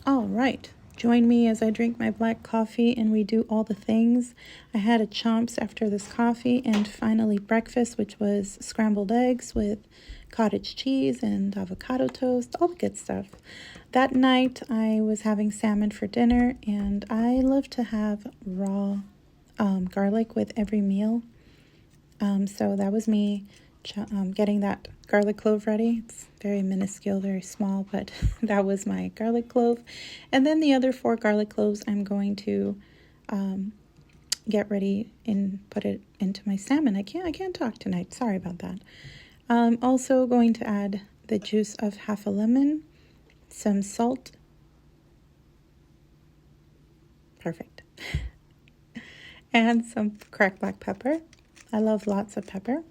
All right, join me as I drink my black coffee and we do all the things. I had a chomps after this coffee, and finally breakfast, which was scrambled eggs with cottage cheese and avocado toast, all the good stuff. That night I was having salmon for dinner, and I love to have raw garlic with every meal. So that was me getting that garlic clove ready. It's very minuscule, very small, but that was my garlic clove. And then the other 4 garlic cloves I'm going to get ready and put it into my salmon. I can't talk tonight. Sorry about that. I'm also going to add the juice of half a lemon, some salt. Perfect. And some cracked black pepper. I love lots of pepper.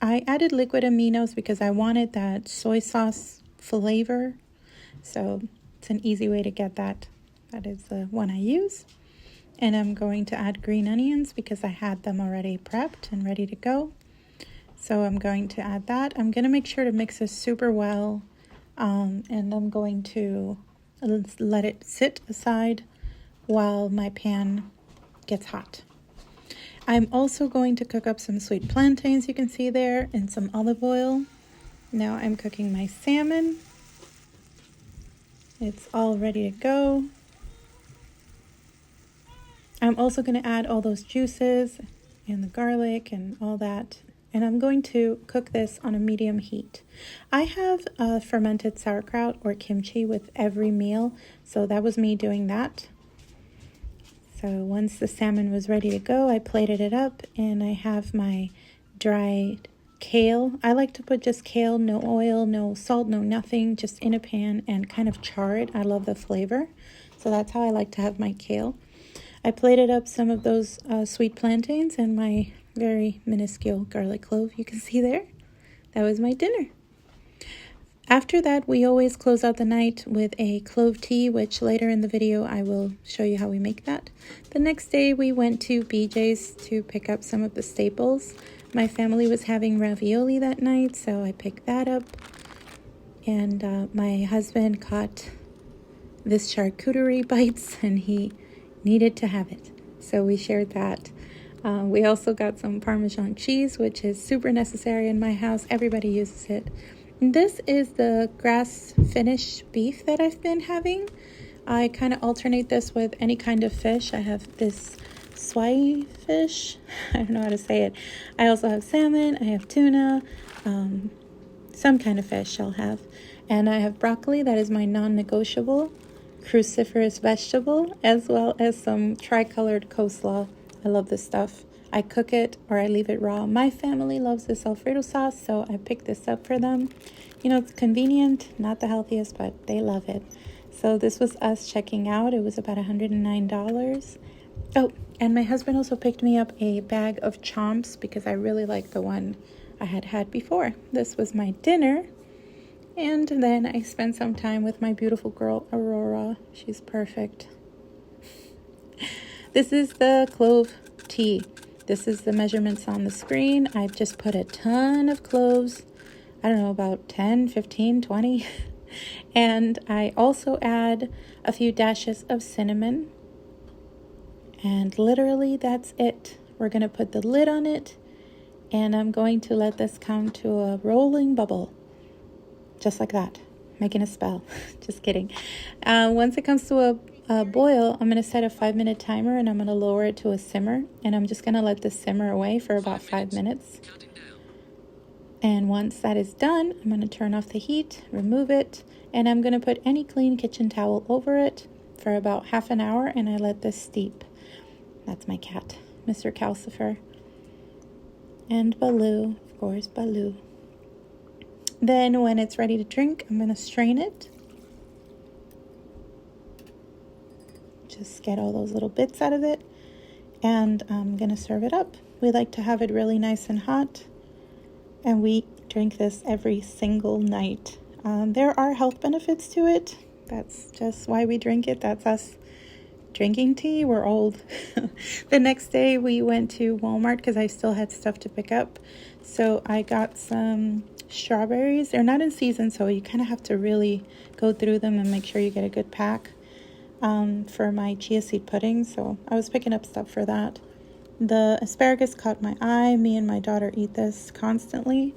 I added liquid aminos because I wanted that soy sauce flavor. So it's an easy way to get that. That is the one I use. And I'm going to add green onions because I had them already prepped and ready to go. So I'm going to add that. I'm going to make sure to mix this super well. And I'm going to let it sit aside while my pan gets hot. I'm also going to cook up some sweet plantains, you can see there, and some olive oil. Now I'm cooking my salmon. It's all ready to go. I'm also going to add all those juices and the garlic and all that. And I'm going to cook this on a medium heat. I have fermented sauerkraut or kimchi with every meal, so that was me doing that. So once the salmon was ready to go, I plated it up, and I have my dried kale. I like to put just kale, no oil, no salt, no nothing, just in a pan and kind of char it. I love the flavor. So that's how I like to have my kale. I plated up some of those sweet plantains and my very minuscule garlic clove you can see there. That was my dinner. After that, we always close out the night with a clove tea, which later in the video I will show you how we make that. The next day we went to BJ's to pick up some of the staples. My family was having ravioli that night, so I picked that up. And my husband caught this charcuterie bites, and he needed to have it, so we shared that. We also got some Parmesan cheese, which is super necessary in my house. Everybody uses it. This is the grass finish beef that I've been having. I kind of alternate this with any kind of fish. I have this swai fish. I don't know how to say it. I also have salmon. I have tuna. Some kind of fish I'll have. And I have broccoli. That is my non-negotiable cruciferous vegetable, as well as some tricolored coleslaw. I love this stuff. I cook it or I leave it raw. My family loves this Alfredo sauce, so I picked this up for them. You know, it's convenient, not the healthiest, but they love it. So this was us checking out. It was about $109. Oh, and my husband also picked me up a bag of chomps because I really like the one I had before. This was my dinner. And then I spent some time with my beautiful girl, Aurora. She's perfect. This is the clove tea. This is the measurements on the screen. I've just put a ton of cloves. I don't know, about 10, 15, 20. And I also add a few dashes of cinnamon. And literally that's it. We're going to put the lid on it. And I'm going to let this come to a rolling bubble. Just like that. Making a spell. Just kidding. Once it comes to a boil, I'm going to set a 5-minute timer, and I'm going to lower it to a simmer, and I'm just going to let this simmer away for about 5 minutes. And once that is done, I'm going to turn off the heat, remove it, and I'm going to put any clean kitchen towel over it for about half an hour, and I let this steep. That's my cat, Mr. Calcifer. And Baloo, of course, Baloo. Then when it's ready to drink, I'm going to strain it. Just get all those little bits out of it, and I'm gonna serve it up. We like to have it really nice and hot, and we drink this every single night. There are health benefits to it. That's just why we drink it. That's us drinking tea. We're old. The next day we went to Walmart because I still had stuff to pick up, so I got some strawberries. They're not in season, so you kind of have to really go through them and make sure you get a good pack for my chia seed pudding. So I was picking up stuff for that. The asparagus caught my eye. Me and my daughter eat this constantly,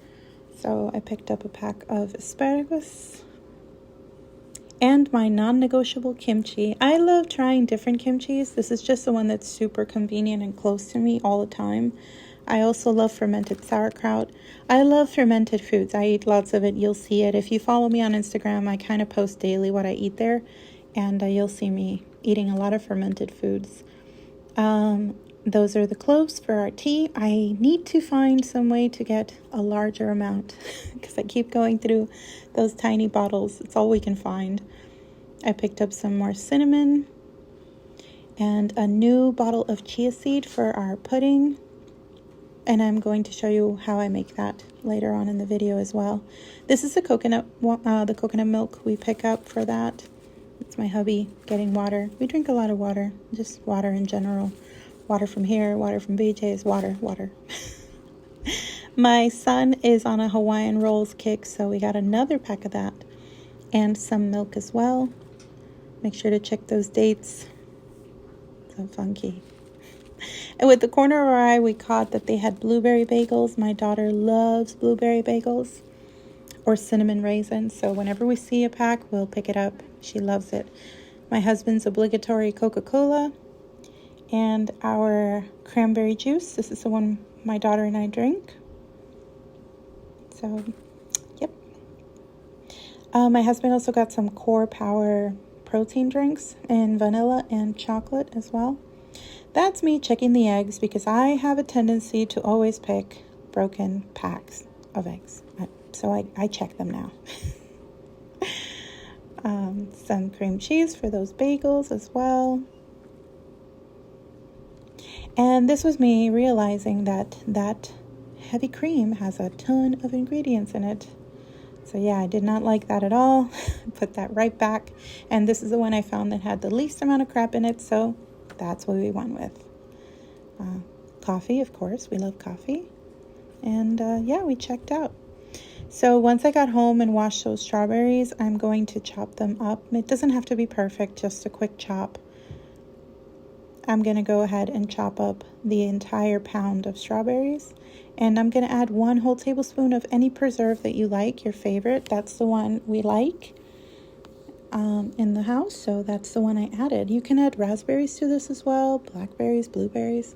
so I picked up a pack of asparagus. And my non-negotiable kimchi. I love trying different kimchis. This is just the one that's super convenient and close to me all the time. I also love fermented sauerkraut. I love fermented foods. I eat lots of it. You'll see it. If you follow me on Instagram, I kind of post daily what I eat there. And you'll see me eating a lot of fermented foods. Those are the cloves for our tea. I need to find some way to get a larger amount because I keep going through those tiny bottles. It's all we can find. I picked up some more cinnamon and a new bottle of chia seed for our pudding. And I'm going to show you how I make that later on in the video as well. This is the coconut milk we pick up for that. It's my hubby getting water. We drink a lot of water, just water in general. Water from here, water from BJ's, water. My son is on a Hawaiian rolls kick, so we got another pack of that. And some milk as well. Make sure to check those dates. So funky. And with the corner of our eye, we caught that they had blueberry bagels. My daughter loves blueberry bagels or cinnamon raisins. So whenever we see a pack, we'll pick it up. She loves it. My husband's obligatory Coca-Cola. And our cranberry juice. This is the one my daughter and I drink. So, yep. My husband also got some Core Power protein drinks in vanilla and chocolate as well. That's me checking the eggs because I have a tendency to always pick broken packs of eggs. So I check them now. Some cream cheese for those bagels as well. And this was me realizing that heavy cream has a ton of ingredients in it. So yeah, I did not like that at all. Put that right back. And this is the one I found that had the least amount of crap in it. So that's what we went with. Coffee, of course. We love coffee. And yeah, we checked out. So once I got home and washed those strawberries, I'm going to chop them up. It doesn't have to be perfect, just a quick chop. I'm going to go ahead and chop up the entire pound of strawberries. And I'm going to add 1 whole tablespoon of any preserve that you like, your favorite. That's the one we like in the house, so that's the one I added. You can add raspberries to this as well, blackberries, blueberries.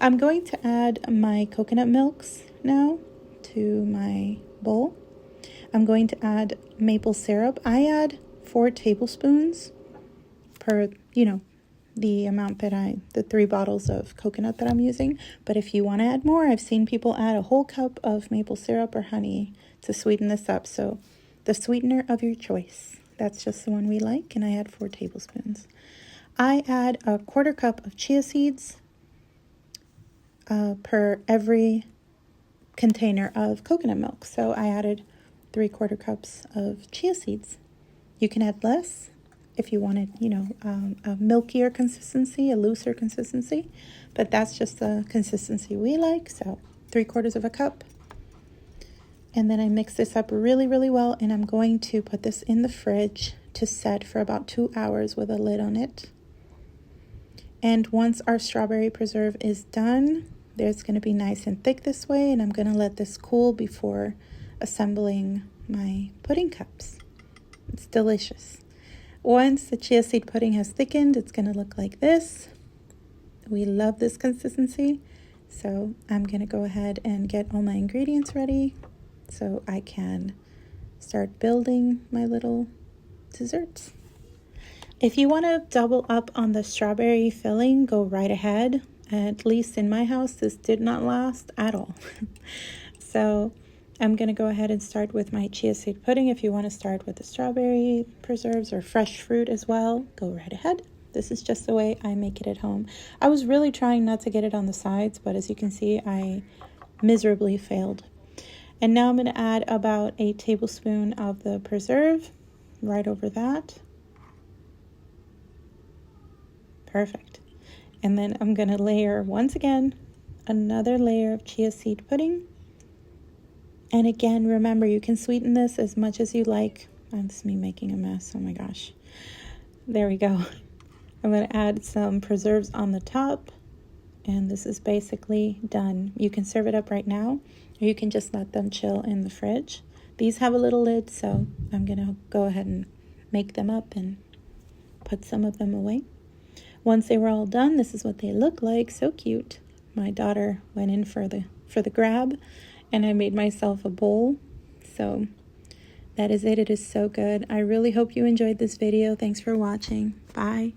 I'm going to add my coconut milks now to my bowl. I'm going to add maple syrup. I add 4 tablespoons per, the amount that the 3 bottles of coconut that I'm using. But if you want to add more, I've seen people add a whole cup of maple syrup or honey to sweeten this up. So the sweetener of your choice. That's just the one we like, and I add 4 tablespoons. I add a 1/4 cup of chia seeds per every container of coconut milk. So I added 3/4 cups of chia seeds. You can add less if you wanted, a milkier consistency, a looser consistency. But that's just the consistency we like. So 3/4 cup. And then I mix this up really, really well. And I'm going to put this in the fridge to set for about 2 hours with a lid on it. And once our strawberry preserve is done, it's going to be nice and thick this way. And I'm going to let this cool before assembling my pudding cups. It's delicious. Once the chia seed pudding has thickened, it's going to look like this. We love this consistency. So I'm going to go ahead and get all my ingredients ready so I can start building my little desserts. If you want to double up on the strawberry filling, go right ahead. At least in my house, this did not last at all. So I'm going to go ahead and start with my chia seed pudding. If you want to start with the strawberry preserves or fresh fruit as well, go right ahead. This is just the way I make it at home. I was really trying not to get it on the sides, but as you can see, I miserably failed. And now I'm going to add about a tablespoon of the preserve right over that. Perfect. And then I'm going to layer, once again, another layer of chia seed pudding. And again, remember, you can sweeten this as much as you like. That's me making a mess. Oh my gosh. There we go. I'm going to add some preserves on the top. And this is basically done. You can serve it up right now, or you can just let them chill in the fridge. These have a little lid, so I'm going to go ahead and make them up and put some of them away. Once they were all done, this is what they look like. So cute. My daughter went in for the grab, and I made myself a bowl. So that is it. It is so good. I really hope you enjoyed this video. Thanks for watching. Bye.